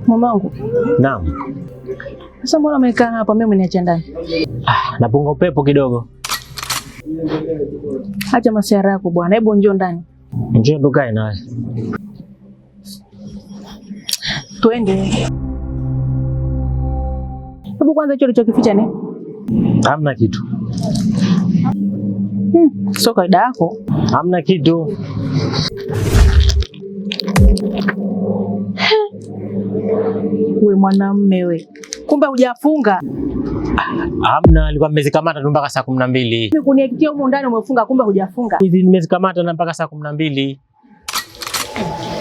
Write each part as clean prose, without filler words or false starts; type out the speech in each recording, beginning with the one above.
Mamangu. Naam. Sasa mbona umekaa hapa mimi umeniacha ndani? Napunga upepo kidogo. Acha masiara yako bwana. Hebu njoo ndani. Njoo tukae nawe. Twende. Hebu kwanza hicho ulichokificha ni? Hamna kitu. Sio kaida yako. Hamna kitu. We mwanamume we. Kumbe hujafunga. Hamna, alikuwa nimezikamata tu mpaka saa 12. Mimi kuniakitia huko ndani umefunga kumbe hujafunga. Hizi nimezikamata na mpaka saa 12.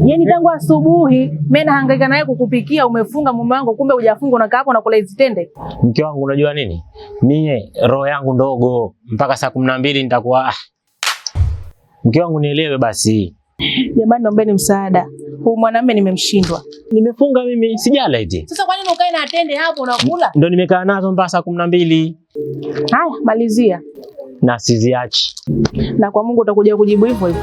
Yaani tangu asubuhi mimi nahangaika naye kukupikia umefunga mume wangu kumbe hujafunga unakaa hapo unakula hizo tende. Mke wangu unajua nini? Mie roho yangu ndogo mpaka saa 12 nitakuwa Mke wangu nielewe basi. Jamani naombeni msaada. Huyu mwanamume nimemshindwa. Nimefunga mimi sijala eti. Sasa kwa nini ukae na atende hapo unakula? Ndio nimekaa nazo mpaka saa 12. Haya malizia. Na siziachi. Na kwa Mungu utakuja kujibu hivyo hivyo.